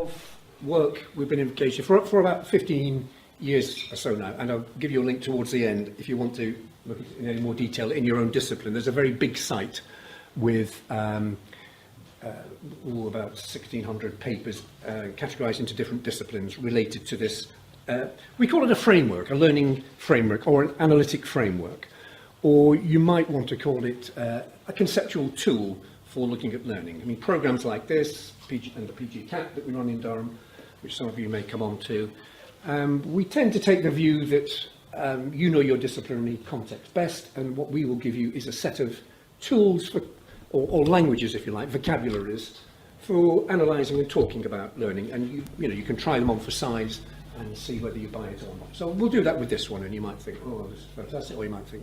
of work we've been engaged in for about 15 years or so now, and I'll give you a link towards the end if you want to look in any more detail in your own discipline. There's a very big site with about 1,600 papers categorised into different disciplines related to this. We call it a framework, a learning framework, or an analytic framework, or you might want to call it a conceptual tool for looking at learning. I mean, programmes like this, and the PG CAT that we run in Durham, which some of you may come on to, we tend to take the view that you know your disciplinary context best, and what we will give you is a set of tools for, or languages, if you like, vocabularies, for analysing and talking about learning, and you can try them on for size and see whether you buy it or not. So we'll do that with this one, and you might think, oh, this is fantastic, or you might think,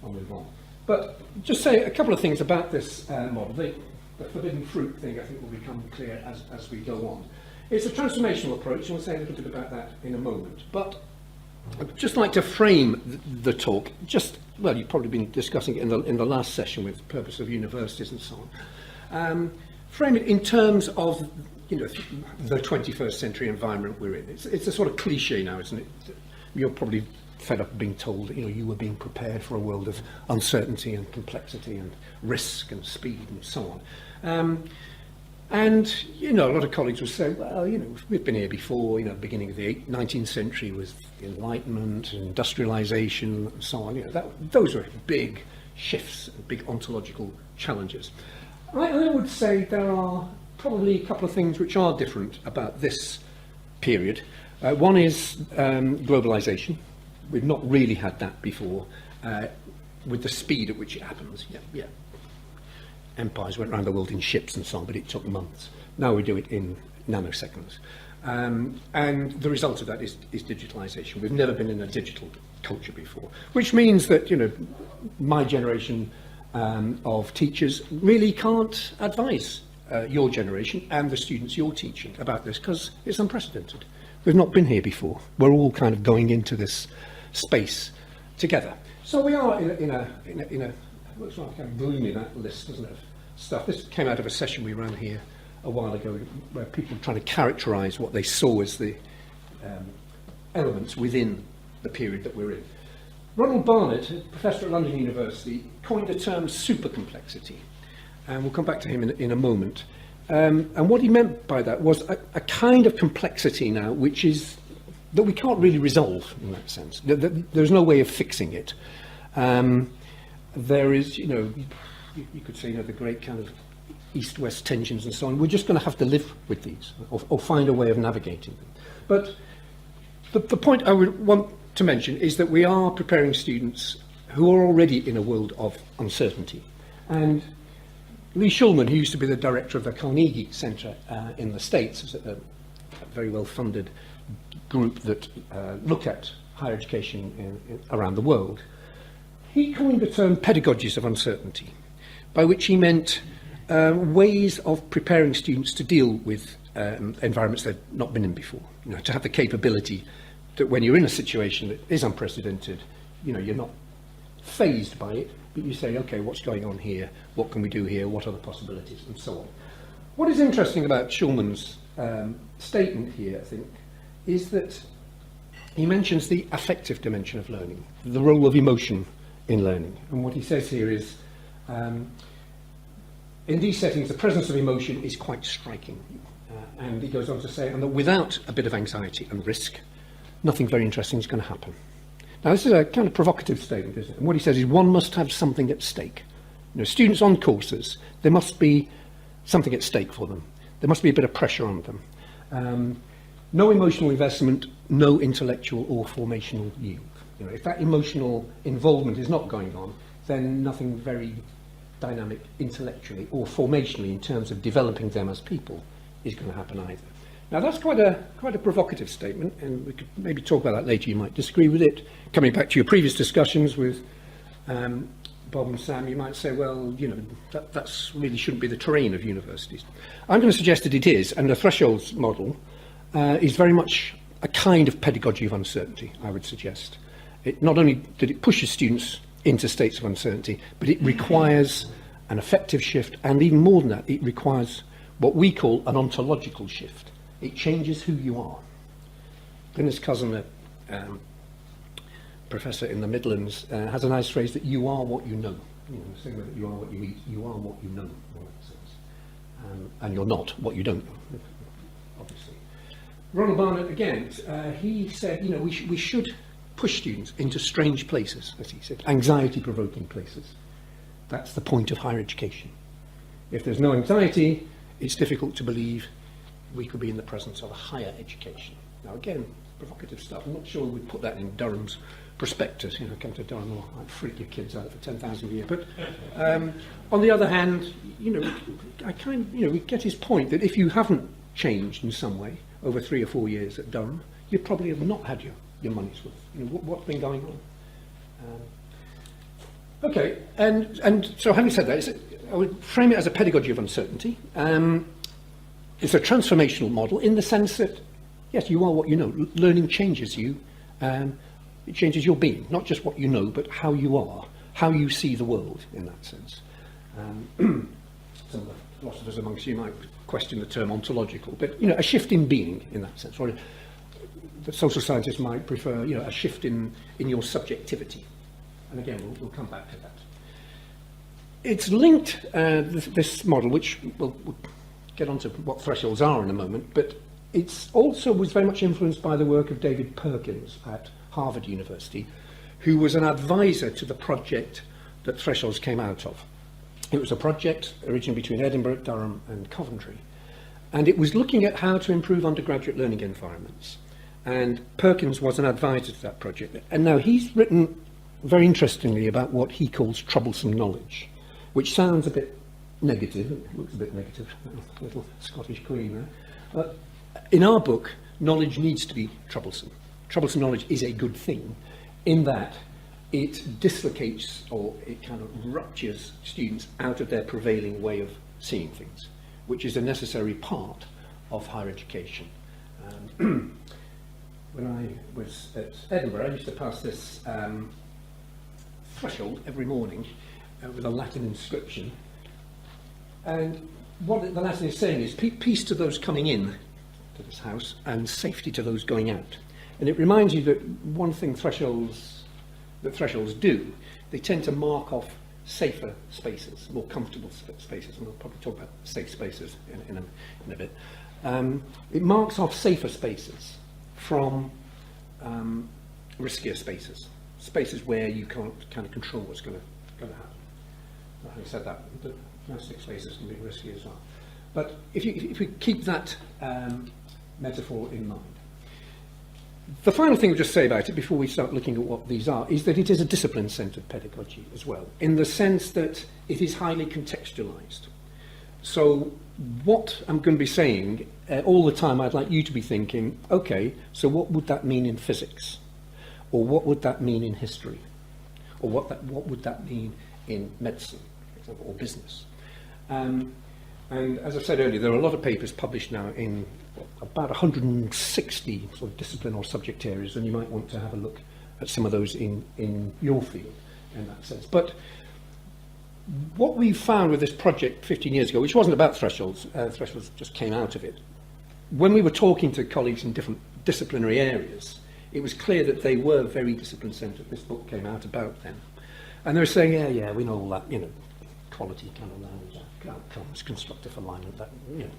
I'll move on. But just say a couple of things about this model. The forbidden fruit thing, I think, will become clear as we go on. It's a transformational approach, and we'll say a little bit about that in a moment. But I'd just like to frame the talk, well, you've probably been discussing it in the last session with the purpose of universities and so on. Frame it in terms of the 21st century environment we're in. It's a sort of cliche now, isn't it? You're probably fed up being told that you were being prepared for a world of uncertainty and complexity and risk and speed and so on. And a lot of colleagues will say, well, we've been here before. The beginning of the 19th century was the Enlightenment, industrialisation, and so on. Those were big shifts and big ontological challenges. I would say there are probably a couple of things which are different about this period. One is globalisation. We've not really had that before, with the speed at which it happens. Yeah. Empires went around the world in ships and so on, but it took months. Now we do it in nanoseconds. And the result of that is digitalisation. We've never been in a digital culture before, which means that, my generation of teachers really can't advise your generation and the students you're teaching about this, because it's unprecedented. We've not been here before. We're all kind of going into this space together. So we are in a looks like kind of gloomy, that list, doesn't it, of stuff. This came out of a session we ran here a while ago, where people were trying to characterise what they saw as the elements within the period that we're in. Ronald Barnett, a professor at London University, coined the term supercomplexity, and we'll come back to him in a moment. And what he meant by that was a kind of complexity now, which is that we can't really resolve in that sense. There's no way of fixing it. There is, you could say, the great kind of east-west tensions and so on. We're just going to have to live with these, or find a way of navigating them. But the point I would want to mention is that we are preparing students who are already in a world of uncertainty. And Lee Shulman, who used to be the director of the Carnegie Center in the States, is a very well-funded group that look at higher education around the world, he coined the term pedagogies of uncertainty, by which he meant ways of preparing students to deal with environments they've not been in before. To have the capability that when you're in a situation that is unprecedented, you're not fazed by it, but you say, okay, what's going on here? What can we do here? What are the possibilities? And so on. What is interesting about Shulman's statement here, I think, is that he mentions the affective dimension of learning, the role of emotion in learning. And what he says here is, in these settings, the presence of emotion is quite striking. And he goes on to say, and that without a bit of anxiety and risk, nothing very interesting is going to happen. Now, this is a kind of provocative statement, isn't it? And what he says is one must have something at stake. Students on courses, there must be something at stake for them. There must be a bit of pressure on them. No emotional investment, no intellectual or formational yield. If that emotional involvement is not going on, then nothing very dynamic intellectually or formationally in terms of developing them as people is going to happen either. Now that's quite a provocative statement, and we could maybe talk about that later. You might disagree with it. Coming back to your previous discussions with Bob and Sam, you might say, well, that's really shouldn't be the terrain of universities. I'm going to suggest that it is, and the thresholds model is very much a kind of pedagogy of uncertainty, I would suggest. It not only that it pushes students into states of uncertainty, but it requires an effective shift, and even more than that, it requires what we call an ontological shift. It changes who you are. Glynis Cousin, a professor in the Midlands, has a nice phrase that you are what you know. You know, the same way that you are what you eat, you are what you know, in that sense. And you're not what you don't know, obviously. Ronald Barnett, again, he said, you know, we should push students into strange places, as he said, anxiety-provoking places. That's the point of higher education. If there's no anxiety, it's difficult to believe we could be in the presence of a higher education. Now, again, provocative stuff. I'm not sure we'd put that in Durham's prospectus. You know, come to Durham, or I'd freak your kids out for 10,000 a year. But on the other hand, you know, we get his point that if you haven't changed in some way over 3 or 4 years at Durham, you probably have not had your money's worth. You know, what's been going on? Okay, and so having said that, I would frame it as a pedagogy of uncertainty. It's a transformational model in the sense that, yes, you are what you know. Learning changes you. It changes your being, not just what you know, but how you are, how you see the world in that sense. Some of the philosophers amongst you might question the term ontological, but, you know, a shift in being in that sense. Or the social scientists might prefer, you know, a shift in your subjectivity. And again, we'll come back to that. It's linked, this model, which we'll get onto what thresholds are in a moment, but it's also was very much influenced by the work of David Perkins at Harvard University, who was an advisor to the project that Thresholds came out of. It was a project originally between Edinburgh, Durham and Coventry, and it was looking at how to improve undergraduate learning environments. And Perkins was an advisor to that project. And now he's written very interestingly about what he calls troublesome knowledge, which sounds a bit negative, it looks a bit negative, little Scottish queen there. But in our book, knowledge needs to be troublesome. Troublesome knowledge is a good thing in that it dislocates or it kind of ruptures students out of their prevailing way of seeing things, which is a necessary part of higher education. When I was at Edinburgh, I used to pass this threshold every morning with a Latin inscription. And what the Latin is saying is peace to those coming in to this house and safety to those going out. And it reminds you that one thing thresholds do, they tend to mark off safer spaces, more comfortable spaces, and we'll probably talk about safe spaces in a bit. It marks off safer spaces from riskier spaces, spaces where you can't kind of control what's going to happen. Having said that, the domestic spaces can be risky as well. But if we keep that metaphor in mind. The final thing I'll just say about it before we start looking at what these are is that it is a discipline-centred pedagogy as well, in the sense that it is highly contextualised. So what I'm going to be saying all the time, I'd like you to be thinking, okay, so what would that mean in physics? Or what would that mean in history? Or what would that mean in medicine, for example, or business? And as I said earlier, there are a lot of papers published now in about 160 sort of discipline or subject areas, and you might want to have a look at some of those in your field in that sense. But what we found with this project 15 years ago, which wasn't about thresholds, thresholds just came out of it, when we were talking to colleagues in different disciplinary areas, it was clear that they were very discipline-centred. This book came out about them. And they were saying, yeah, we know all that, you know, quality kind of language, outcomes, constructive alignment, that, you know.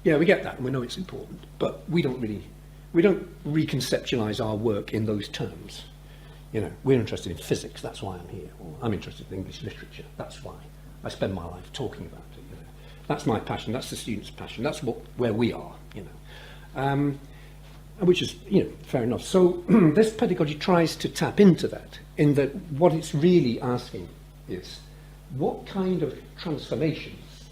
Yeah, we get that, and we know it's important, but we don't reconceptualise our work in those terms. You know, we're interested in physics, that's why I'm here. Or I'm interested in English literature, that's why I spend my life talking about it. You know, that's my passion, that's the student's passion, that's where we are. You know, which is, you know, fair enough. So this pedagogy tries to tap into that, in that what it's really asking is, what kind of transformations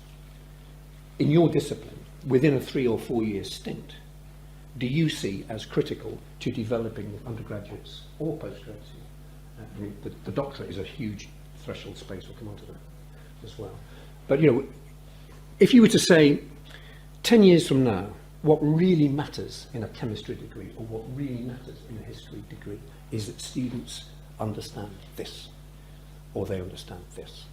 in your discipline within a 3 or 4 year stint do you see as critical to developing undergraduates or postgraduates? I mean, the doctorate is a huge threshold space, we'll come on to that as well. But, you know, if you were to say 10 years from now, what really matters in a chemistry degree or what really matters in a history degree is that students understand this or they understand this.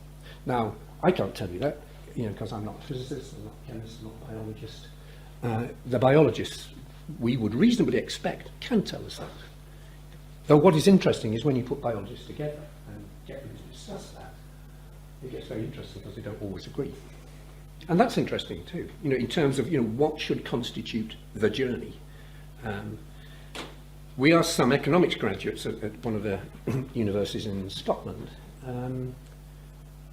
Now, I can't tell you that. because I'm not a physicist, I'm not a chemist, I'm not a biologist, the biologists, we would reasonably expect, can tell us that. Though what is interesting is when you put biologists together and get them to discuss that, it gets very interesting because they don't always agree. And that's interesting too, in terms of, what should constitute the journey. We asked some economics graduates at one of the universities in Scotland,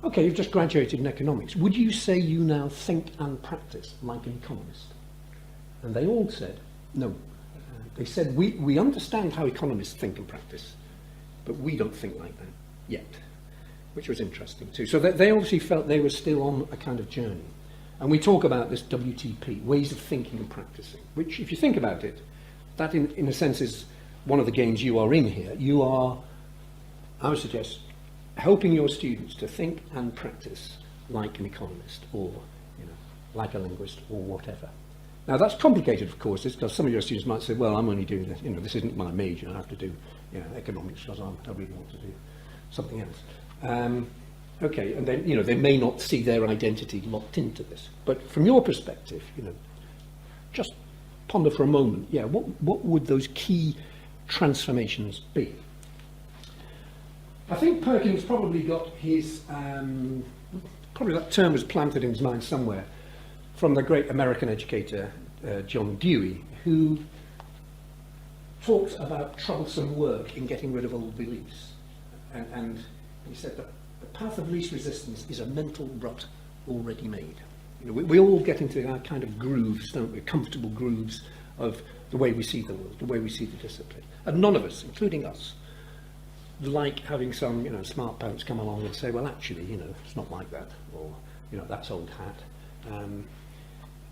okay, you've just graduated in economics. Would you say you now think and practice like an economist? And they all said, no. They said, we understand how economists think and practice, but we don't think like that yet, which was interesting too. So they obviously felt they were still on a kind of journey. And we talk about this WTP, ways of thinking and practicing, which, if you think about it, that in a sense is one of the games you are in here. You are, I would suggest, helping your students to think and practice like an economist or like a linguist or whatever. Now that's complicated, of course, because some of your students might say, well, I'm only doing this, this isn't my major, I have to do economics because I really want to do something else. Okay, and then they may not see their identity locked into this. But from your perspective, just ponder for a moment, what would those key transformations be? I think Perkins probably got his, probably that term was planted in his mind somewhere, from the great American educator, John Dewey, who talks about troublesome work in getting rid of old beliefs. And he said that the path of least resistance is a mental rut already made. We all get into our kind of grooves, don't we? Comfortable grooves of the way we see the world, the way we see the discipline. And none of us, including us, like having some, smart parents come along and say, well, actually, it's not like that, or, that's old hat.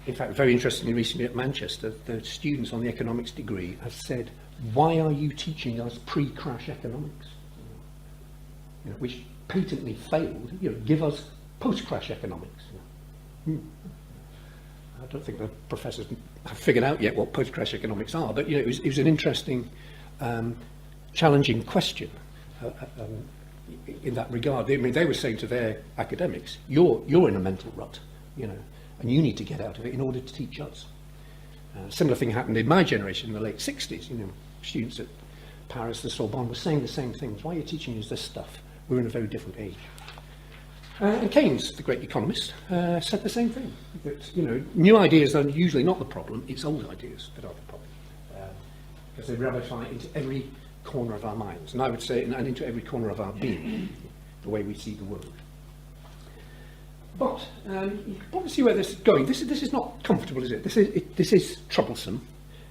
In fact, very interestingly, recently at Manchester, the students on the economics degree have said, why are you teaching us pre-crash economics? Which patently failed, give us post-crash economics. I don't think the professors have figured out yet what post-crash economics are, but it was an interesting, challenging question in that regard. They were saying to their academics, you're in a mental rut, and you need to get out of it in order to teach us. Similar thing happened in my generation in the late 60s. Students at Paris, the Sorbonne, were saying the same things. Why are you teaching us this stuff? We're in a very different age. And Keynes, the great economist, said the same thing. That new ideas are usually not the problem; it's old ideas that are the problem, because they ramify into every corner of our minds, and I would say, and into every corner of our being, the way we see the world. But you can probably see where this is going. This is not comfortable, is it? This is troublesome.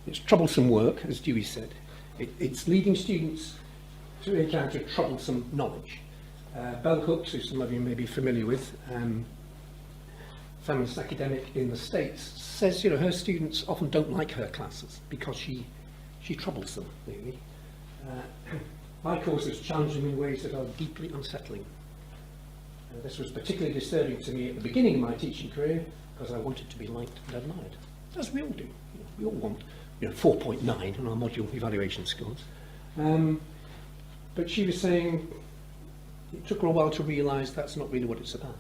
It's troublesome work, as Dewey said. It's leading students to encounter troublesome knowledge. Bell Hooks, who some of you may be familiar with, feminist academic in the States, says her students often don't like her classes because she troubles them, really. My courses challenge them in ways that are deeply unsettling. This was particularly disturbing to me at the beginning of my teaching career because I wanted to be liked and admired, as we all do. We all want 4.9 on our module evaluation scores. But she was saying it took her a while to realise that's not really what it's about.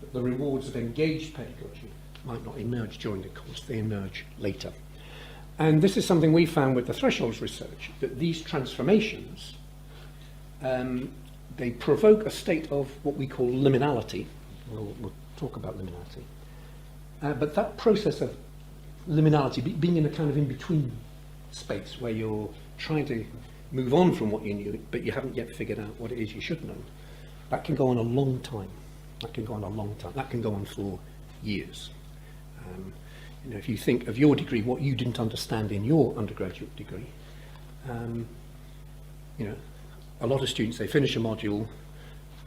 That the rewards of engaged pedagogy might not emerge during the course, they emerge later. And this is something we found with the Thresholds research, that these transformations, they provoke a state of what we call liminality. We'll talk about liminality. But that process of liminality, being in a kind of in-between space where you're trying to move on from what you knew, but you haven't yet figured out what it is you should know, that can go on a long time. That can go on for years. If you think of your degree, what you didn't understand in your undergraduate degree, a lot of students, they finish a module,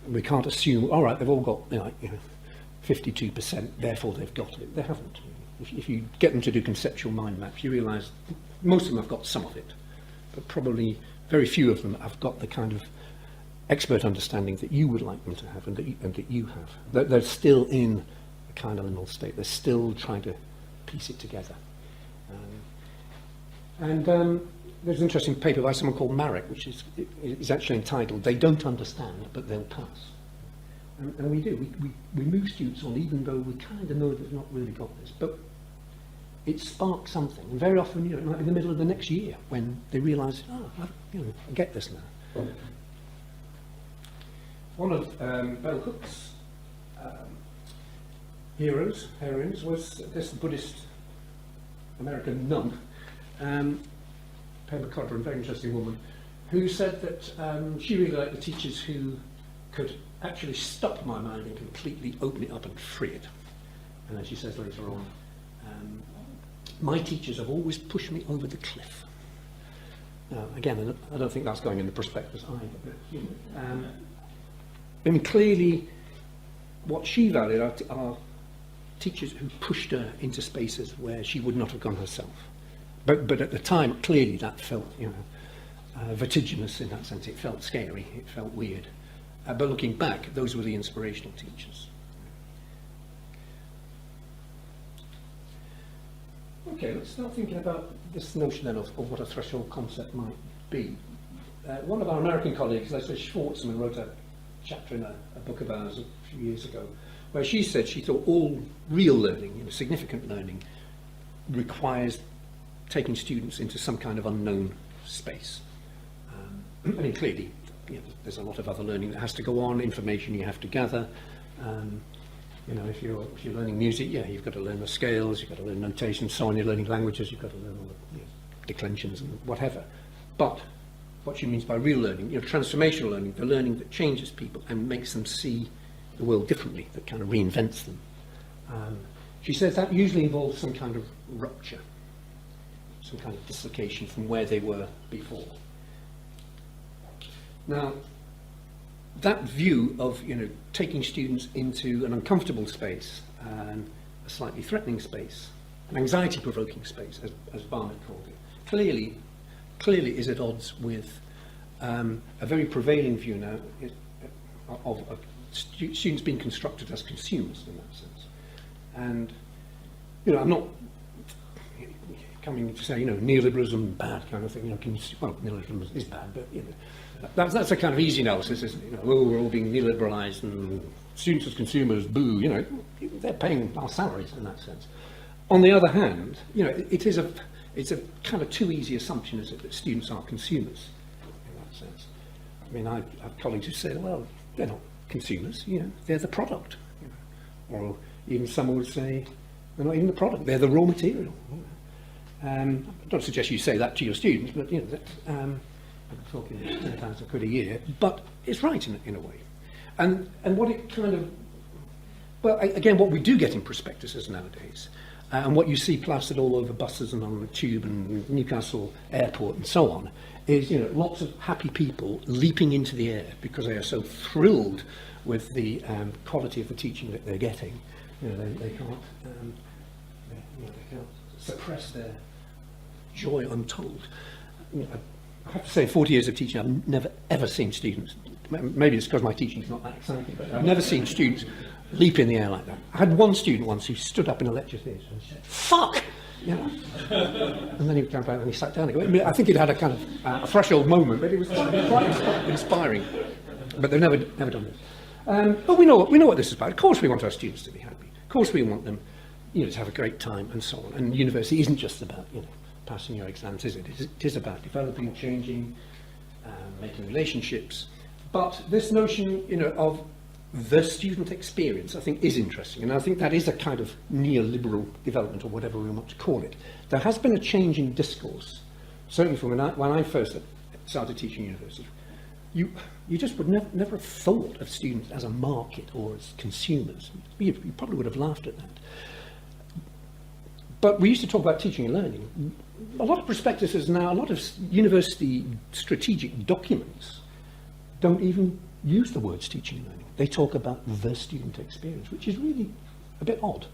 and we can't assume, all right, they've all got 52%, therefore they've got it. They haven't. If you get them to do conceptual mind maps, you realise most of them have got some of it, but probably very few of them have got the kind of expert understanding that you would like them to have and that you have. They're still in a kind of liminal state. They're still trying to piece it together. There's an interesting paper by someone called Marek, which is actually entitled "They Don't Understand, but They'll Pass." And we do. We move students on even though we kind of know they've not really got this. But it sparks something. And very often, it might be the middle of the next year when they realise, I get this now. One of Bell Hooks' heroines, was this Buddhist American nun, Pema Chodron, a very interesting woman, who said that she really liked the teachers who could actually stop my mind and completely open it up and free it. And then she says later on, my teachers have always pushed me over the cliff. Again, I don't think that's going in the prospectus either. But, clearly, what she valued are teachers who pushed her into spaces where she would not have gone herself. But at the time, clearly that felt, vertiginous in that sense. It felt scary. It felt weird. But looking back, those were the inspirational teachers. Okay, let's start thinking about this notion then of what a threshold concept might be. One of our American colleagues, Leslie Schwartzman, wrote a chapter in a book of ours a few years ago, where she said she thought all real learning, significant learning, requires taking students into some kind of unknown space. Clearly, there's a lot of other learning that has to go on, information you have to gather. If you're learning music, you've got to learn the scales, you've got to learn notation, so on. You're learning languages, you've got to learn all the declensions and whatever. But what she means by real learning, transformational learning, the learning that changes people and makes them see the world differently, that kind of reinvents them. She says that usually involves some kind of rupture, some kind of dislocation from where they were before. Now, that view of taking students into an uncomfortable space, a slightly threatening space, an anxiety-provoking space, as Barnett called it, clearly is at odds with a very prevailing view now of students being constructed as consumers in that sense. And I'm not coming to say neoliberalism bad kind of thing. Neoliberalism is bad, but that's a kind of easy analysis, isn't it? We're all being neoliberalised and students as consumers, boo. They're paying our salaries in that sense. On the other hand, it's a kind of too easy assumption, is it, that students are consumers in that sense. I have colleagues who say, well, they're not consumers, they're the product. Or even some would say, they're not even the product, they're the raw material. I don't suggest you say that to your students, but I'm talking £10,000 a year, but it's right in a way. And what it kind of, well, again, what we do get in prospectuses nowadays, and what you see plastered all over buses and on the tube and Newcastle Airport and so on, is lots of happy people leaping into the air because they are so thrilled with the quality of the teaching that they're getting. They can't suppress their joy untold. I have to say, 40 years of teaching, I've never ever seen students, maybe it's because my teaching's not that exciting, but I've never seen students leap in the air like that. I had one student once who stood up in a lecture theatre and said, "Fuck!" And then he jumped out and he sat down again. I think he'd had a kind of a threshold moment, but it was quite inspiring. But they've never done this. But we know what this is about. Of course we want our students to be happy. Of course we want them to have a great time and so on. And university isn't just about passing your exams, is it? It is about developing, changing, making relationships. But this notion, of the student experience, I think, is interesting. And I think that is a kind of neoliberal development, or whatever we want to call it. There has been a change in discourse, certainly from when I first started teaching university. You just would never have thought of students as a market or as consumers. You probably would have laughed at that. But we used to talk about teaching and learning. A lot of prospectuses now, a lot of university strategic documents don't even use the words teaching and learning. They talk about the student experience, which is really a bit odd.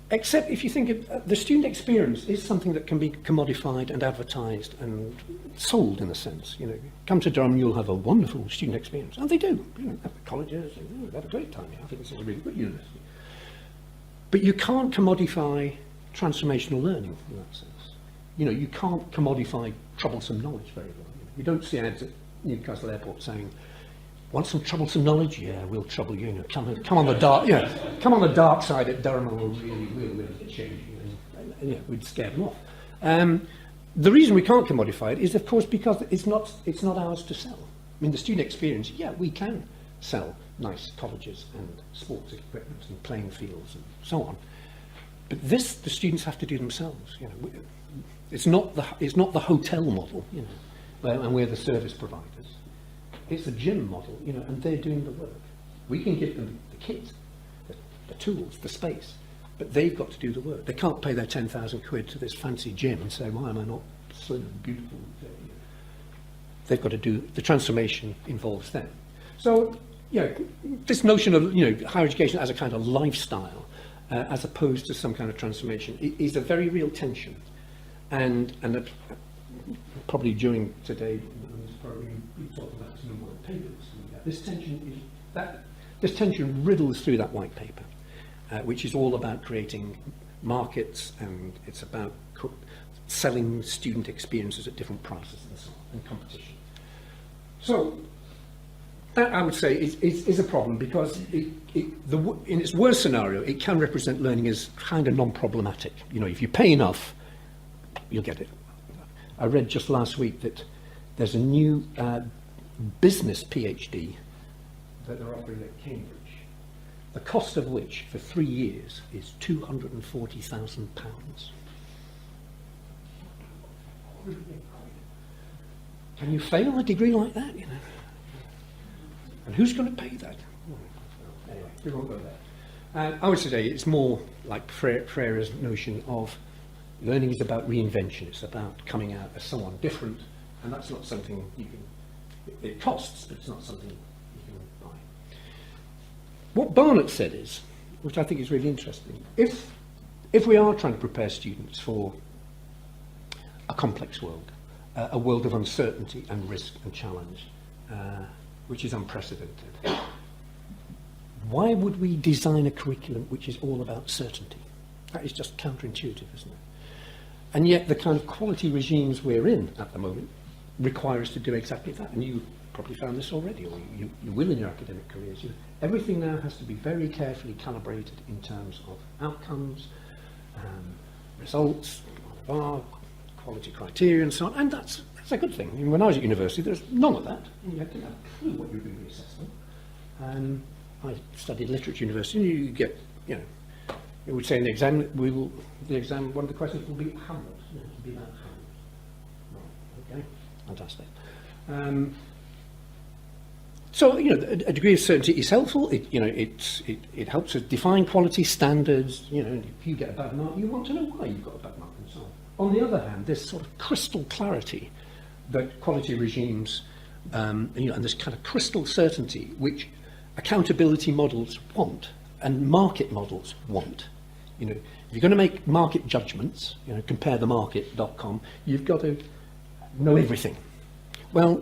Except if you think the student experience is something that can be commodified and advertised and sold in a sense. Come to Durham, you'll have a wonderful student experience. And they do. At the colleges, they have a great time here. I think this is a really good university. But you can't commodify transformational learning in that sense. You can't commodify troublesome knowledge very well. You don't see ads at Newcastle Airport saying, Want some troublesome knowledge? Yeah, we'll trouble you. Come on the dark, come on the dark side at Durham, and we'll really change you. And we'd scare them off. The reason we can't commodify it is, of course, because it's not ours to sell. I mean, the student experience, we can sell nice colleges and sports equipment and playing fields and so on. But this, the students have to do themselves. It's not the hotel model, and we're the service providers. It's a gym model, and they're doing the work. We can give them the kit, the tools, the space, but they've got to do the work. They can't pay their 10,000 quid to this fancy gym and say, why am I not sort of beautiful? They've got to do, the transformation involves them. So, this notion of, higher education as a kind of lifestyle, as opposed to some kind of transformation, is a very real tension. And probably during today, probably we talk about this in the white papers. This tension riddles through that white paper, which is all about creating markets, and it's about selling student experiences at different prices and so on, and competition. So that, I would say, is a problem, because in its worst scenario, it can represent learning as kind of non-problematic. If you pay enough, you'll get it. I read just last week that there's a new business PhD that they're offering at Cambridge, the cost of which for 3 years is £240,000. Can you fail a degree like that? And who's going to pay that? Anyway, we won't go there. I would say it's more like Freire's notion of learning is about reinvention. It's about coming out as someone different, and that's not something you can. It costs, but it's not something you can buy. What Barnett said is, which I think is really interesting, if we are trying to prepare students for a complex world, a world of uncertainty and risk and challenge, which is unprecedented, why would we design a curriculum which is all about certainty? That is just counterintuitive, isn't it? And yet the kind of quality regimes we're in at the moment require us to do exactly that. And you probably found this already, or you will in your academic careers. Everything now has to be very carefully calibrated in terms of outcomes, results, quality criteria and so on. And that's a good thing. I mean, when I was at university, there's none of that. And you had to have a clue what you were doing the assessment. I studied literature at university, and you get, it would say in the exam, one of the questions will be Hamlet. It'll be about Hamlet. Right, okay, fantastic. So, a degree of certainty is helpful. It helps us define quality standards. If you get a bad mark, you want to know why you've got a bad mark and so on. On the other hand, there's sort of crystal clarity that quality regimes, and this kind of crystal certainty which accountability models want and market models want. If you're going to make market judgments, compare the market.com, you've got to know everything. Well,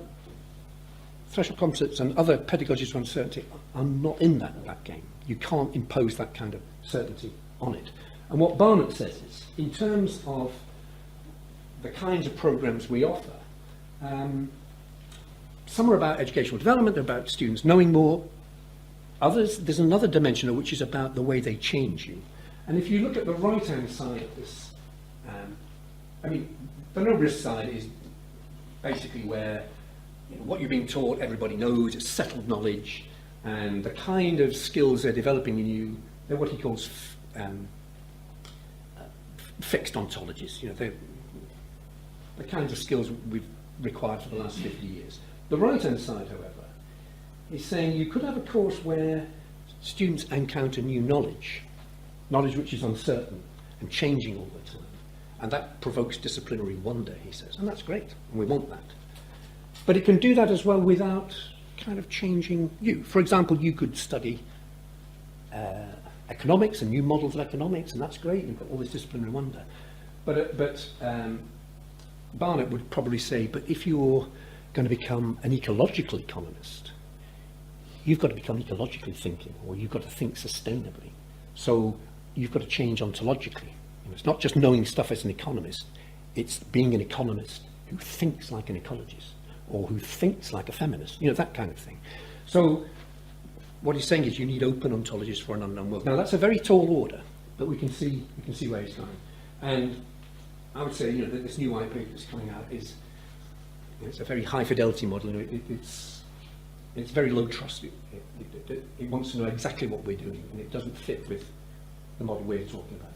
threshold composites and other pedagogies of uncertainty are not in that game. You can't impose that kind of certainty on it. And what Barnett says is, in terms of the kinds of programs we offer, some are about educational development, about students knowing more. Others, there's another dimension which is about the way they change you. And if you look at the right-hand side of this, the no-risk side is basically where what you're being taught, everybody knows, it's settled knowledge, and the kind of skills they're developing in you, they're what he calls fixed ontologies. They're the kinds of skills we've required for the last 50 years. The right-hand side, however, is saying you could have a course where students encounter new knowledge which is uncertain and changing all the time. And that provokes disciplinary wonder, he says. And that's great, and we want that. But it can do that as well without kind of changing you. For example, you could study economics and new models of economics, and that's great, you've got all this disciplinary wonder. But Barnett would probably say, but if you're going to become an ecological economist, you've got to become ecologically thinking, or you've got to think sustainably. So you've got to change ontologically. It's not just knowing stuff as an economist, it's being an economist who thinks like an ecologist, or who thinks like a feminist, that kind of thing. So what he's saying is you need open ontologies for an unknown world. Now that's a very tall order, but we can see where he's going. And I would say, you know, that this new IP that's coming out is, it's a very high fidelity model. And it's very low trust. It wants to know exactly what we're doing, and it doesn't fit with the model we're talking about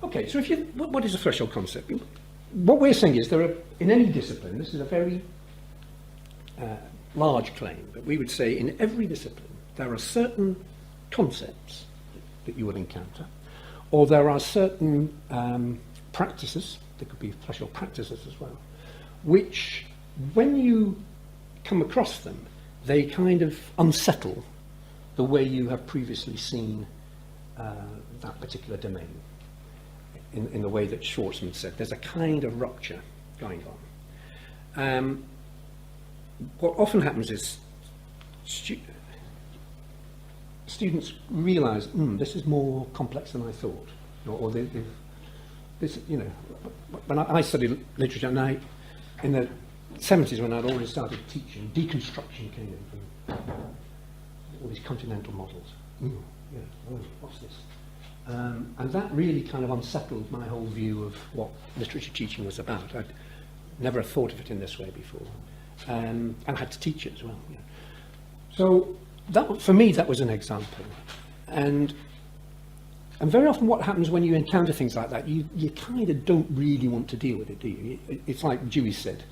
here. Okay, so what is a threshold concept? What we're saying is there are, in any discipline, this is a very large claim, but we would say in every discipline there are certain concepts that you will encounter, or there are certain practices, there could be threshold practices as well, which when you come across them, they kind of unsettle the way you have previously seen that particular domain. In the way that Schwartzman said, there's a kind of rupture going on. What often happens is students realise, this is more complex than I thought, or this, you know. When I studied literature, and in the 70s, when I'd already started teaching, deconstruction came in from all these continental models. What's this? And that really kind of unsettled my whole view of what literature teaching was about. I'd never thought of it in this way before, and I had to teach it as well. Yeah. So that, for me, that was an example. And very often what happens when you encounter things like that, you kind of don't really want to deal with it, do you? It's like Dewey said,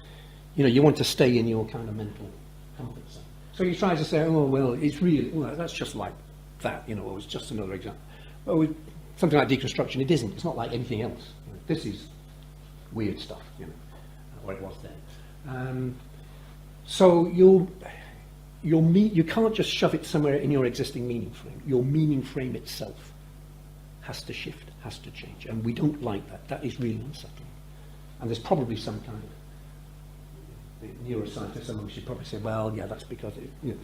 you know, you want to stay in your kind of mental comfort zone. So you try to say, oh, well, it's really, well, that's just like that, you know, or it's just another example. But with something like deconstruction, it isn't. It's not like anything else. You know, this is weird stuff, you know, or it was then. So you can't just shove it somewhere in your existing meaning frame. Your meaning frame itself has to shift, has to change, and we don't like that. That is really unsettling. And there's probably some kind of neuroscientist among us should probably say, well, yeah, that's because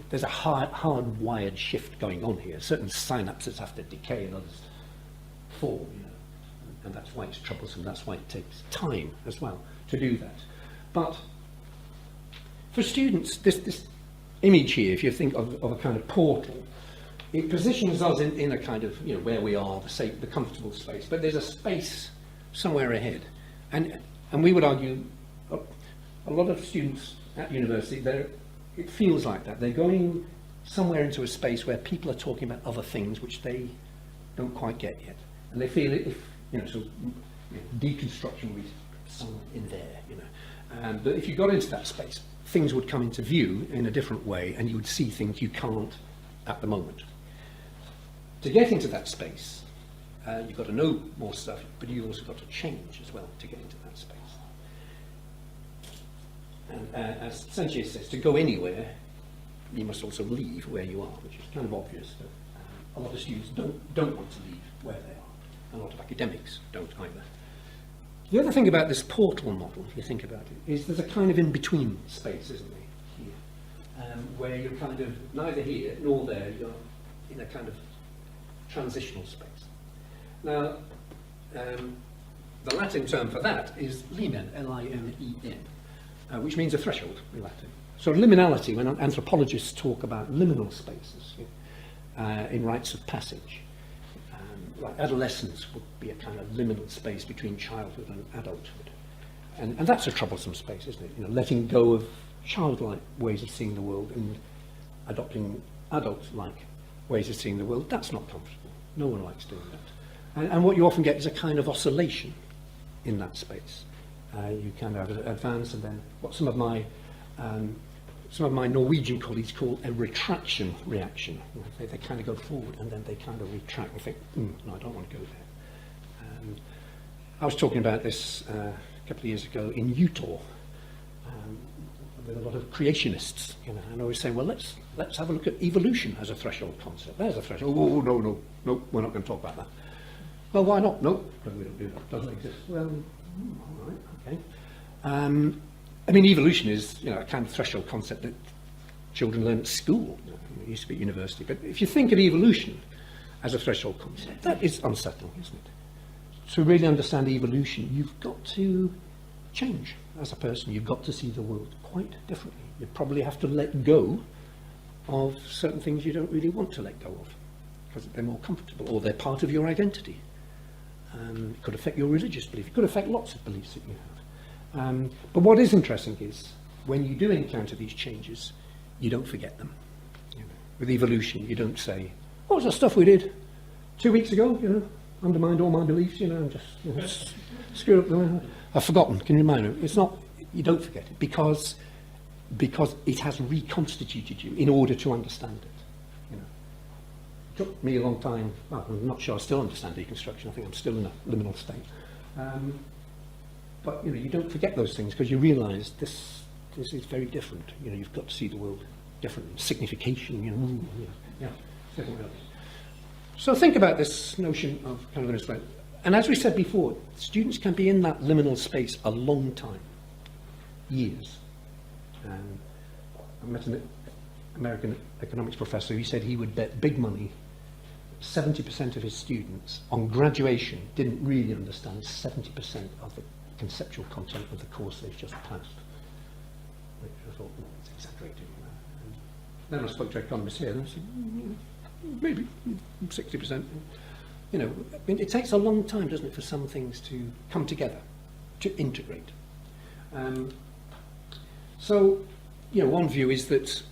there's a hardwired shift going on here. Certain synapses have to decay and others form, you know, and that's why it's troublesome. That's why it takes time as well to do that. But for students, this image here, if you think of a kind of portal, it positions us in a kind of, you know, where we are, the comfortable space. But there's a space somewhere ahead, and we would argue. A lot of students at university, it feels like that. They're going somewhere into a space where people are talking about other things which they don't quite get yet. And they feel it, if, you know, so deconstruction would be somewhere in there, you know. But if you got into that space, things would come into view in a different way, and you would see things you can't at the moment. To get into that space, you've got to know more stuff, but you've also got to change as well to get into that space. And as Sanchez says, to go anywhere, you must also leave where you are, which is kind of obvious. That a lot of students don't want to leave where they are. A lot of academics don't either. The other thing about this portal model, if you think about it, is there's a kind of in-between space, isn't there, here, where you're kind of neither here nor there. You're in a kind of transitional space. Now, the Latin term for that is limen, L-I-M-E-N. Which means a threshold in Latin. So liminality, when anthropologists talk about liminal spaces in rites of passage, like adolescence would be a kind of liminal space between childhood and adulthood. And that's a troublesome space, isn't it? You know, letting go of childlike ways of seeing the world and adopting adult-like ways of seeing the world, that's not comfortable. No one likes doing that. And what you often get is a kind of oscillation in that space. You kind of advance, and then what some of my Norwegian colleagues call a retraction reaction. They kind of go forward and then they kind of retract and think, no, I don't want to go there. I was talking about this a couple of years ago in Utah with a lot of creationists, you know, and I was saying, well, let's have a look at evolution as a threshold concept. There's a threshold. Oh, no, we're not going to talk about that. Well, why not? No, because we don't do that. Doesn't exist. Well, all right, okay. I mean, evolution is, you know, a kind of threshold concept that children learn at school. You know, it used to be at university. But if you think of evolution as a threshold concept, that is unsettling, isn't it? To really understand evolution, you've got to change as a person. You've got to see the world quite differently. You probably have to let go of certain things you don't really want to let go of because they're more comfortable or they're part of your identity. It could affect your religious belief. It could affect lots of beliefs that you have. But what is interesting is when you do encounter these changes, you don't forget them. You know, with evolution, you don't say, "What was that stuff we did 2 weeks ago? You know, undermined all my beliefs. You know, and just screwed up the. I've forgotten. Can you remind me?" It's not. You don't forget it because it has reconstituted you in order to understand it. You know, it took me a long time. Well, I'm not sure I still understand deconstruction. I think I'm still in a liminal state. But you know, you don't forget those things because you realise this is very different. You know, you've got to see the world different. Signification. You know, different ways. So think about this notion of kind of liminal space. And as we said before, students can be in that liminal space a long time, years. I met an American economics professor who said he would bet big money 70% of his students on graduation didn't really understand 70% of the conceptual content of the course they've just passed. Which I thought, it's exaggerated. And then I spoke to economists here and I said, maybe 60%. You know, I mean, it takes a long time, doesn't it, for some things to come together, to integrate. So, you know, one view is that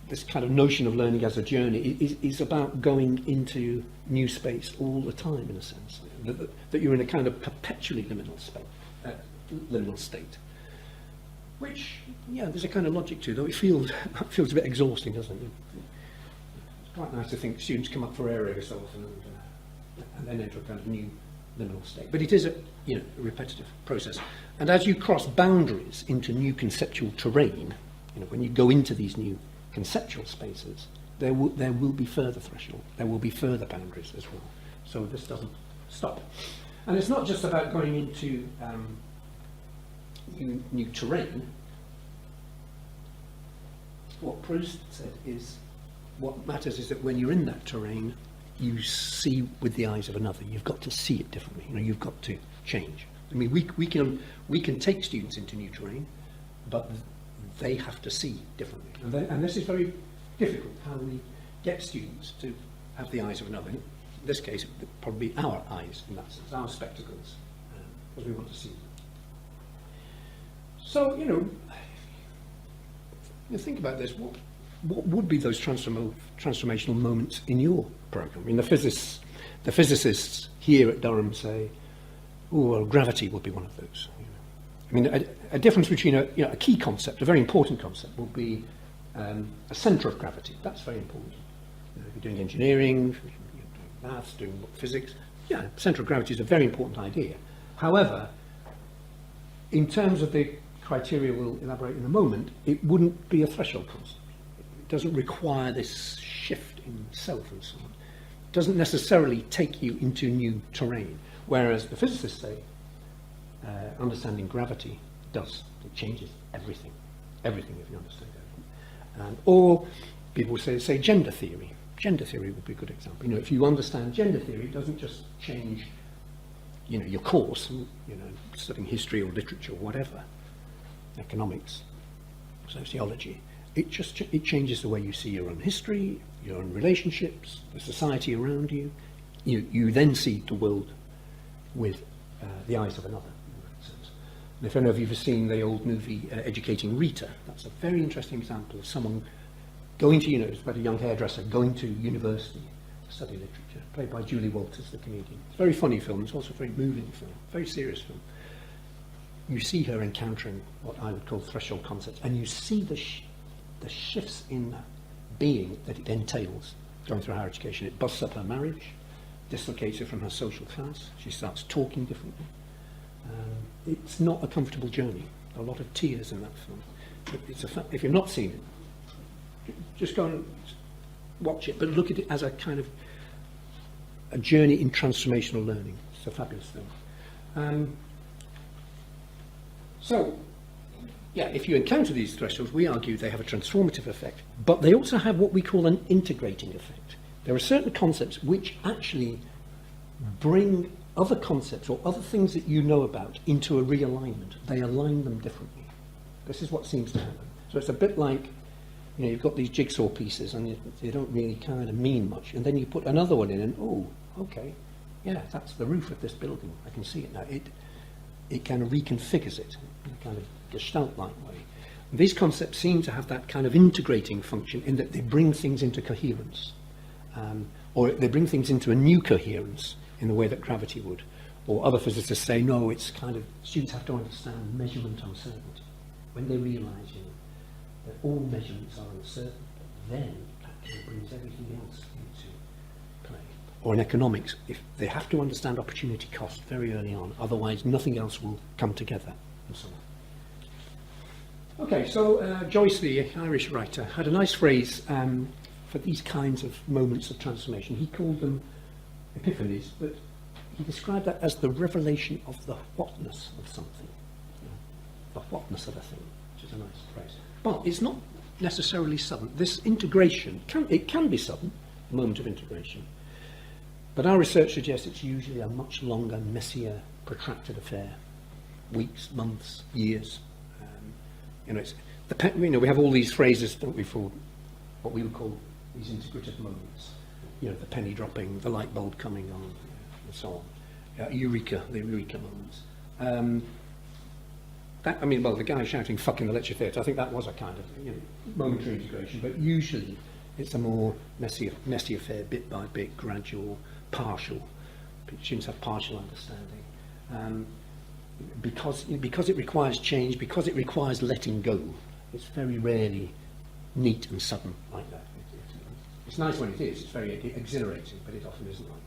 this kind of notion of learning as a journey is about going into new space all the time, in a sense. That you're in a kind of perpetually liminal state. Which, yeah, there's a kind of logic to, though it feels a bit exhausting, doesn't it? It's quite nice to think students come up for air rehearsals and then enter a kind of new liminal state. But it is a repetitive process. And as you cross boundaries into new conceptual terrain, you know, when you go into these new conceptual spaces, there will be further threshold, there will be further boundaries as well. So this doesn't stop. And it's not just about going into new terrain. What Proust said is, what matters is that when you're in that terrain, you see with the eyes of another. You've got to see it differently. You know, you've got to change. I mean, we can take students into new terrain, but they have to see differently. And this is very difficult, how we get students to have the eyes of another. In this case, it would probably be our eyes, in that sense, our spectacles, because we want to see them. So, you know, think about this. What would be those transformational moments in your program? I mean, the physicists here at Durham say, "Oh, well, gravity would be one of those." You know? I mean, a difference between a key concept, a very important concept, will be a centre of gravity. That's very important. You know, if you're doing engineering, if you're doing maths, doing physics, yeah, centre of gravity is a very important idea. However, in terms of the criteria we'll elaborate in a moment, it wouldn't be a threshold concept. It doesn't require this shift in self and so on. It doesn't necessarily take you into new terrain, whereas the physicists say understanding gravity does. It changes everything if you understand everything. Or people say gender theory. Gender theory would be a good example. You know, if you understand gender theory, it doesn't just change, you know, your course, you know, studying history or literature or whatever, economics, sociology. It changes the way you see your own history, your own relationships, the society around you. You then see the world with the eyes of another. And if any of you have seen the old movie Educating Rita, that's a very interesting example of someone going to, it's about a young hairdresser going to university to study literature, played by Julie Walters, the comedian. It's a very funny film. It's also a very moving film, very serious film. You see her encountering what I would call threshold concepts, and you see the shifts in being that it entails going through higher education. It busts up her marriage, dislocates her from her social class. She starts talking differently. It's not a comfortable journey. A lot of tears in that film. If you've not seen it, just go and watch it, but look at it as a kind of a journey in transformational learning. It's a fabulous film. So, yeah, if you encounter these thresholds, we argue they have a transformative effect, but they also have what we call an integrating effect. There are certain concepts which actually bring other concepts or other things that you know about into a realignment. They align them differently. This is what seems to happen. So it's a bit like You know, you've got these jigsaw pieces and they don't really kind of mean much. And then you put another one in and, oh, okay, yeah, that's the roof of this building. I can see it now. It kind of reconfigures it in a kind of gestalt-like way. And these concepts seem to have that kind of integrating function in that they bring things into coherence. Or they bring things into a new coherence in the way that gravity would. Or other physicists say, no, it's kind of, students have to understand measurement uncertainty. When they realise, you know, that all measurements are uncertain, then that kind of brings everything else into play. Or in economics, if they have to understand opportunity cost very early on, otherwise nothing else will come together, and so on. Okay, so Joyce, the Irish writer, had a nice phrase for these kinds of moments of transformation. He called them epiphanies, but he described that as the revelation of the whatness of something. You know, the whatness of a thing, which is a nice phrase. But it's not necessarily sudden. This integration, can be sudden, a moment of integration. But our research suggests it's usually a much longer, messier, protracted affair. Weeks, months, years. You know, we have all these phrases, don't we, for what we would call these integrative moments. You know, the penny dropping, the light bulb coming on, and so on. Eureka, the eureka moments. The guy shouting "fuck" in the lecture theatre, I think that was a kind of, you know, momentary integration, but usually it's a more messy affair, bit by bit, gradual, partial. Students have partial understanding. Because it requires change, because it requires letting go, it's very rarely neat and sudden like that. It's nice when it is, it's very exhilarating, but it often isn't like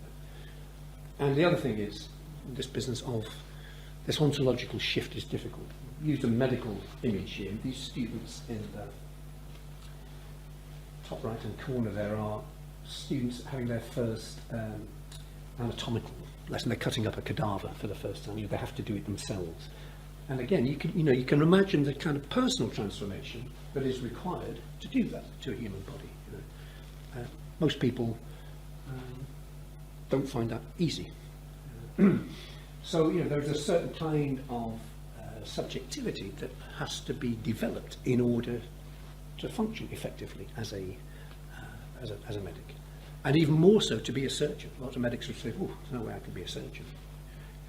that. And the other thing is, this business of this ontological shift is difficult. Use a medical image here. These students in the top right-hand corner, there are students having their first anatomical lesson. They're cutting up a cadaver for the first time. They have to do it themselves. And again, you can imagine the kind of personal transformation that is required to do that to a human body. You know. Most people don't find that easy. So, you know, there's a certain kind of subjectivity that has to be developed in order to function effectively as a medic, and even more so to be a surgeon. Lots of medics would say, "Oh, there's no way I could be a surgeon.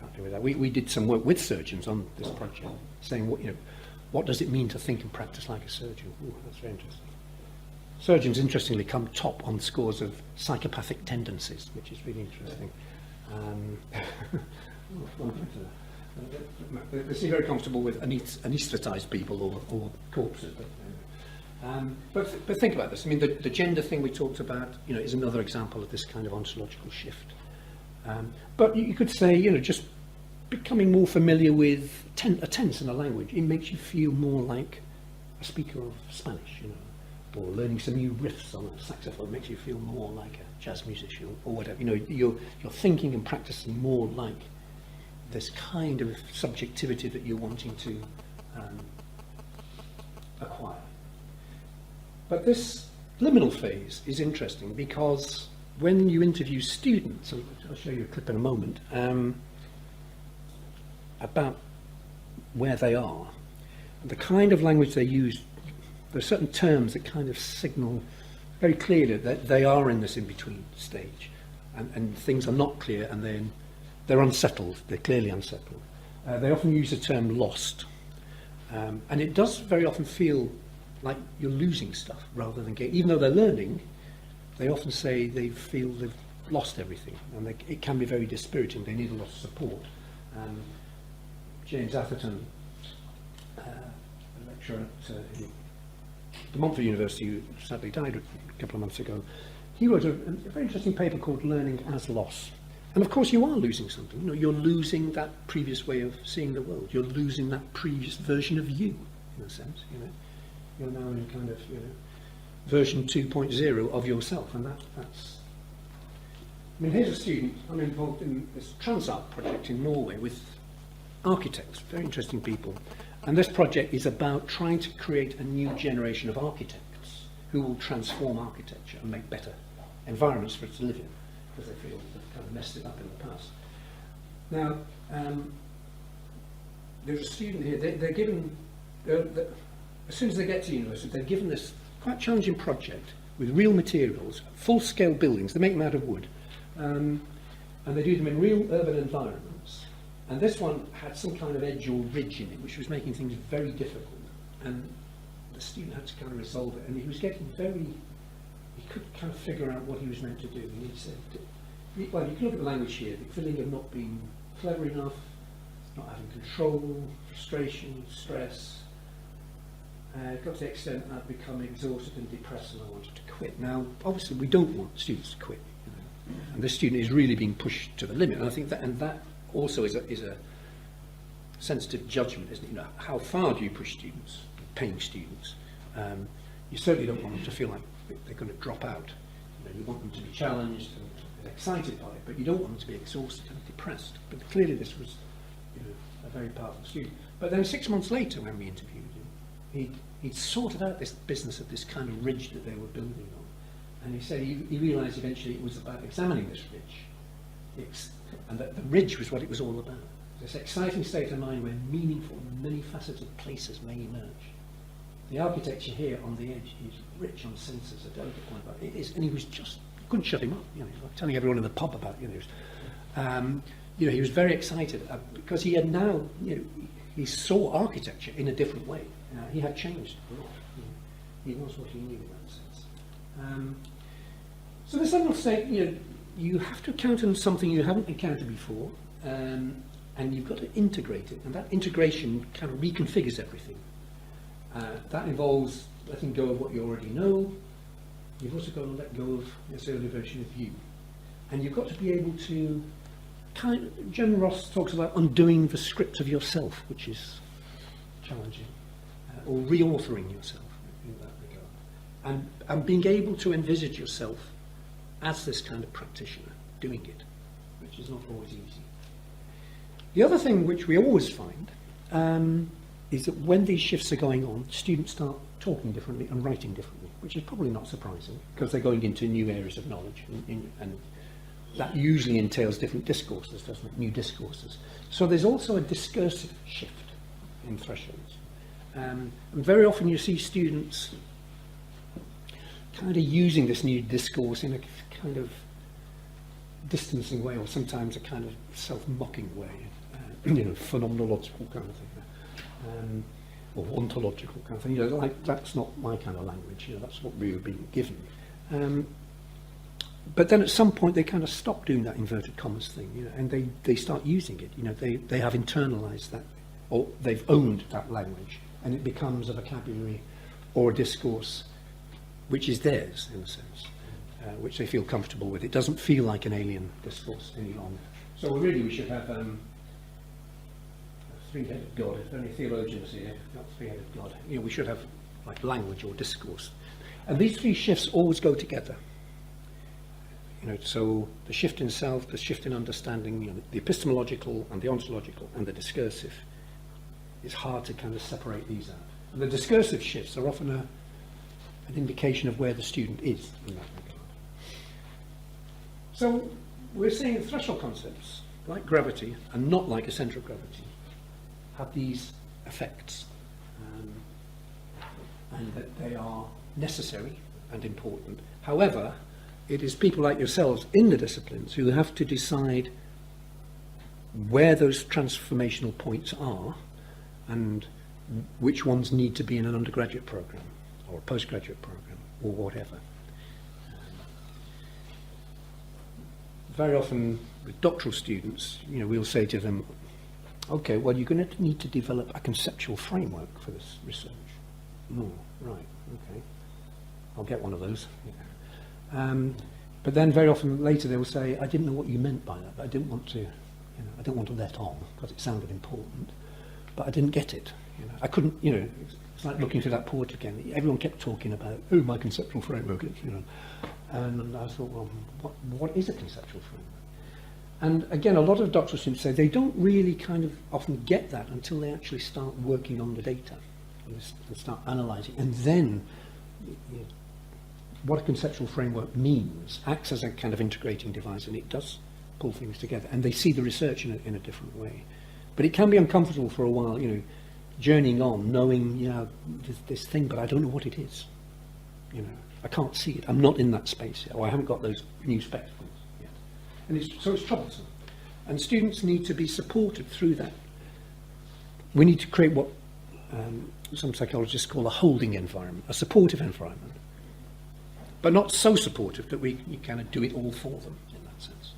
Can't do that." We did some work with surgeons on this project, saying, what does it mean to think and practice like a surgeon? Ooh, that's very interesting. Surgeons, interestingly, come top on scores of psychopathic tendencies, which is really interesting. They seem very comfortable with anaesthetised people or corpses. But think about this. I mean, the gender thing we talked about, you know, is another example of this kind of ontological shift. But you could say, you know, just becoming more familiar with a tense in a language, it makes you feel more like a speaker of Spanish, you know, or learning some new riffs on a saxophone makes you feel more like a jazz musician or whatever. You know, you're thinking and practicing more like this kind of subjectivity that you're wanting to acquire. But this liminal phase is interesting because when you interview students, and I'll show you a clip in a moment, about where they are, the kind of language they use, there are certain terms that kind of signal very clearly that they are in this in-between stage, and things are not clear, and then they're unsettled, they're clearly unsettled. They often use the term lost, and it does very often feel like you're losing stuff rather than gaining. Even though they're learning, they often say they feel they've lost everything, and it can be very dispiriting. They need a lot of support. James Atherton, a lecturer at De Montfort University, who sadly died a couple of months ago, he wrote a very interesting paper called Learning as Loss. And of course you are losing something. You know, you're losing that previous way of seeing the world. You're losing that previous version of you, in a sense. You know, you're now in kind of, you know, version 2.0 of yourself, and that's. I mean, here's a student. I'm involved in this Transart project in Norway with architects, very interesting people, and this project is about trying to create a new generation of architects who will transform architecture and make better environments for it to live in, because they feel they've kind of messed it up in the past. Now, there's a student here. They're given, as soon as they get to university, they're given this quite challenging project with real materials, full-scale buildings. They make them out of wood, and they do them in real urban environments. And this one had some kind of edge or ridge in it, which was making things very difficult. And the student had to kind of resolve it, and he was getting he could kind of figure out what he was meant to do. And he said, well, you can look at the language here, the feeling of not being clever enough, not having control, frustration, stress. It got to the extent that I'd become exhausted and depressed and I wanted to quit. Now, obviously, we don't want students to quit. You know? And this student is really being pushed to the limit. And I think that also is a sensitive judgment, isn't it? You know, how far do you push students, paying students? You certainly don't want them to feel like they're going to drop out. You know, you want them to be challenged and excited by it, but you don't want them to be exhausted and depressed. But clearly this was, you know, a very powerful student. But then 6 months later, when we interviewed him, he'd sorted out this business of this kind of ridge that they were building on. And he said he realised eventually it was about examining this ridge. And that the ridge was what it was all about. This exciting state of mind where meaningful, many-faceted places may emerge. The architecture here on the edge is rich on senses, a delicate point about it. It is, and he was just, you couldn't shut him up. You know, he was like telling everyone in the pub about it. You know, he was very excited because he had now, you know, he saw architecture in a different way. He had changed a lot. He knows what he knew in that sense. So this level of state, you know, you have to encounter something you haven't encountered before, and you've got to integrate it, and that integration kind of reconfigures everything. That involves letting go of what you already know. You've also got to let go of this earlier version of you. And you've got to be able to Jen Ross talks about undoing the script of yourself, which is challenging, or reauthoring yourself in that regard. And being able to envisage yourself as this kind of practitioner doing it, which is not always easy. The other thing which we always find is that when these shifts are going on, students start talking differently and writing differently, which is probably not surprising because they're going into new areas of knowledge, and that usually entails different discourses, doesn't it? New discourses. So there's also a discursive shift in thresholds. And very often you see students kind of using this new discourse in a kind of distancing way, or sometimes a kind of self-mocking way, you know, phenomenological kind of thing, or ontological kind of thing. You know, like, that's not my kind of language. You know, that's what we were being given. But then at some point they kind of stop doing that inverted commas thing, you know, and they start using it. You know, they have internalized that, or they've owned that language, and it becomes a vocabulary or a discourse which is theirs in a sense, which they feel comfortable with. It doesn't feel like an alien discourse any longer. So really we should have a three-headed God. If there are any theologians here, not three-headed God. You know, we should have like language or discourse. And these three shifts always go together. You know, so the shift in self, the shift in understanding, you know, the epistemological and the ontological and the discursive, it's hard to kind of separate these out. And the discursive shifts are often an indication of where the student is in that regard. So we're seeing threshold concepts, like gravity and not like a centre of gravity, have these effects, and that they are necessary and important. However, it is people like yourselves in the disciplines who have to decide where those transformational points are and which ones need to be in an undergraduate program or a postgraduate program or whatever. Very often with doctoral students, you know, we'll say to them, okay, well, you're going to need to develop a conceptual framework for this research. Oh, right, okay. I'll get one of those. Yeah. But then very often later they will say, I didn't know what you meant by that. I didn't want to, you know, I didn't want to let on because it sounded important, but I didn't get it. You know, I couldn't, you know, it's like looking through that port again. Everyone kept talking about, oh, my conceptual framework is, you know. And I thought, well, what is a conceptual framework? And again, a lot of doctoral students say they don't really kind of often get that until they actually start working on the data and start analysing. And then, you know, what a conceptual framework means acts as a kind of integrating device, and it does pull things together. And they see the research in a different way. But it can be uncomfortable for a while, you know, journeying on, knowing, you know, this thing, but I don't know what it is. You know, I can't see it. I'm not in that space yet, or I haven't got those new spectacles yet. And so it's troublesome. And students need to be supported through that. We need to create what some psychologists call a holding environment, a supportive environment, but not so supportive that we kind of do it all for them in that sense.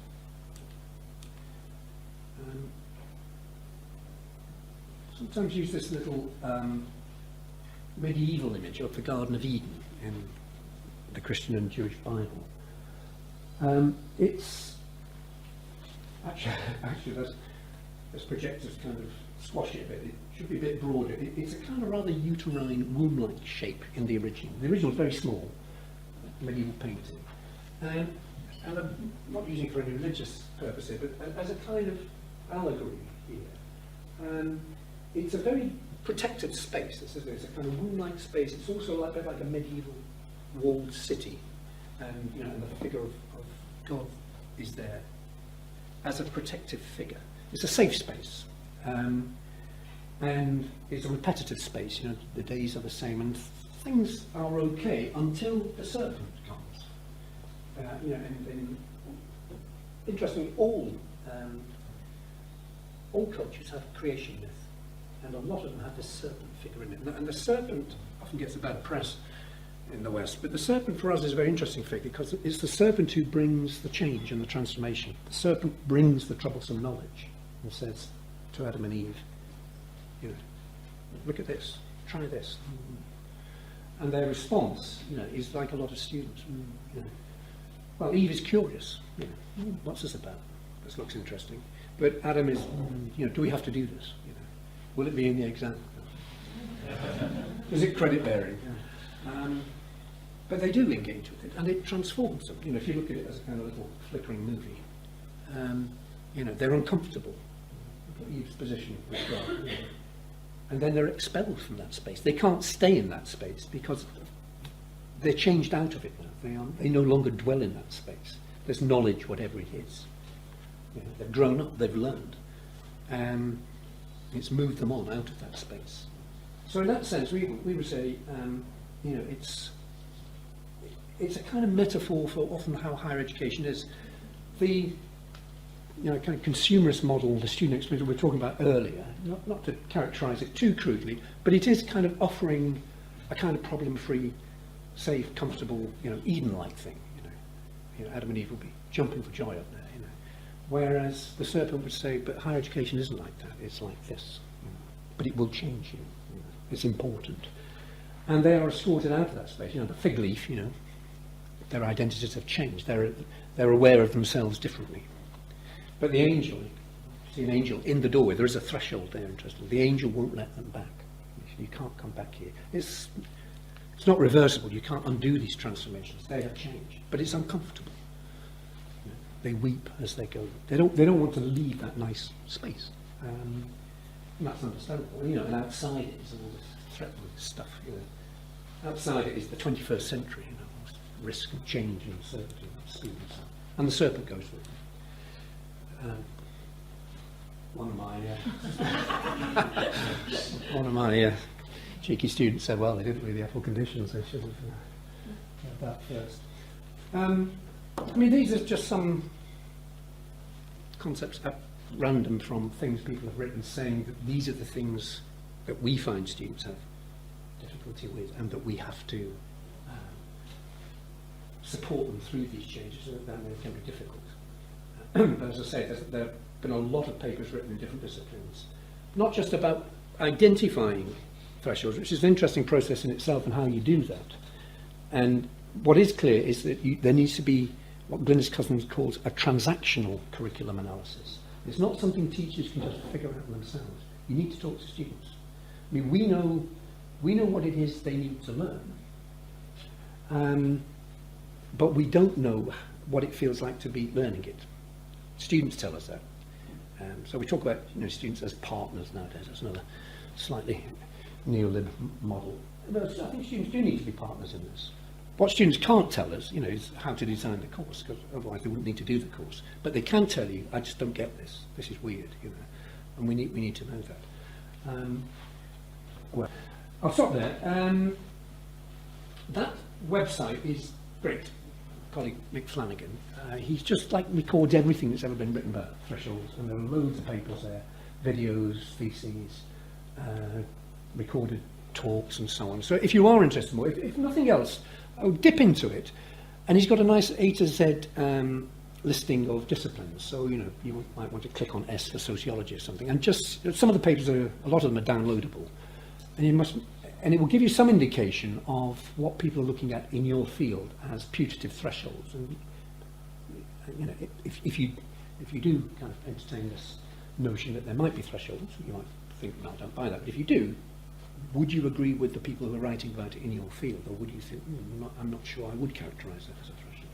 Sometimes use this little medieval image of the Garden of Eden in the Christian and Jewish Bible. It's actually this projector's kind of squashed it a bit. It should be a bit broader. It's a kind of rather uterine womb-like shape in the original. The original is very small, medieval painting. And I'm not using it for any religious purpose here, but as a kind of allegory here. It's a very protected space. It's a kind of womb-like space. It's also a bit like a medieval walled city, and and the figure of God is there as a protective figure. It's a safe space, and it's a repetitive space. The days are the same, and things are okay until the serpent comes. And interestingly, all cultures have creation myth, and a lot of them have this serpent figure in it. And the serpent often gets a bad press in the West, but the serpent for us is a very interesting figure because it's the serpent who brings the change and the transformation. The serpent brings the troublesome knowledge and says to Adam and Eve, look at this, try this. And their response, is like a lot of students. Well, Eve is curious. What's this about? This looks interesting. But Adam is, do we have to do this? Will it be in the exam? Is it credit bearing? But they do engage with it, and it transforms them. If you look at it as a kind of little flickering movie, they're uncomfortable. Look at Eve's position with God. And then they're expelled from that space. They can't stay in that space because they're changed out of it now. They no longer dwell in that space. There's knowledge, whatever it is. They've grown up, they've learned. It's moved them on out of that space. So in that sense, we would say, it's a kind of metaphor for often how higher education is. The kind of consumerist model, the student experience we were talking about earlier, not to characterise it too crudely, but it is kind of offering a kind of problem-free, safe, comfortable, Eden-like thing. Adam and Eve will be jumping for joy up there. Whereas the serpent would say, but higher education isn't like that. It's like this. But it will change you. It's important. And they are escorted out of that space. The fig leaf, their identities have changed. They're aware of themselves differently. But the angel, you see an angel in the doorway. There is a threshold there, interestingly. The angel won't let them back. You can't come back here. It's not reversible. You can't undo these transformations. They have changed. But it's uncomfortable. They weep as they go. They don't want to leave that nice space. And that's understandable. And outside it is all this threatening stuff. Outside it is the 21st century. Risk and change and uncertainty and speed and so on. And the serpent goes with it. One of my cheeky students said, well, they didn't read the Apple conditions, they should have read that first. These are just some concepts at random from things people have written saying that these are the things that we find students have difficulty with and that we have to support them through these changes, so that they can be difficult. But as I say, there have been a lot of papers written in different disciplines, not just about identifying thresholds, which is an interesting process in itself and how you do that. And what is clear is that there needs to be what Glynis Cousins calls a transactional curriculum analysis. It's not something teachers can just figure out themselves. You need to talk to students. We know what it is they need to learn, but we don't know what it feels like to be learning it. Students tell us that. So we talk about students as partners nowadays. That's another slightly neo-lib model. But I think students do need to be partners in this. What students can't tell us, is how to design the course, because otherwise they wouldn't need to do the course. But they can tell you, I just don't get this. This is weird, and we need to know that. Well, I'll stop there. That website is great. Colleague Mick Flanagan. He's just like records everything that's ever been written about thresholds, and there are loads of papers there, videos, theses, recorded talks and so on. So if you are interested more, if nothing else, I would dip into it. And he's got a nice A to Z listing of disciplines. So, you know, you might want to click on S for sociology or something. And just, some of the papers a lot of them are downloadable. And it will give you some indication of what people are looking at in your field as putative thresholds. And, you know, if you do kind of entertain this notion that there might be thresholds, you might think, no, I don't buy that. But if you do, would you agree with the people who are writing about it in your field, or would you think, I'm not sure I would characterise that as a threshold?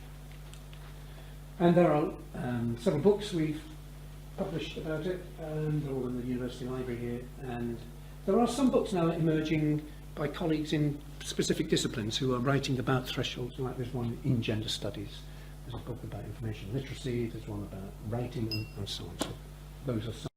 And there are several books we've published about it, and they're all in the university library here. And there are some books now emerging by colleagues in specific disciplines who are writing about thresholds. Like there's one in gender studies, there's a book about information literacy, there's one about writing, and so on. So those are some.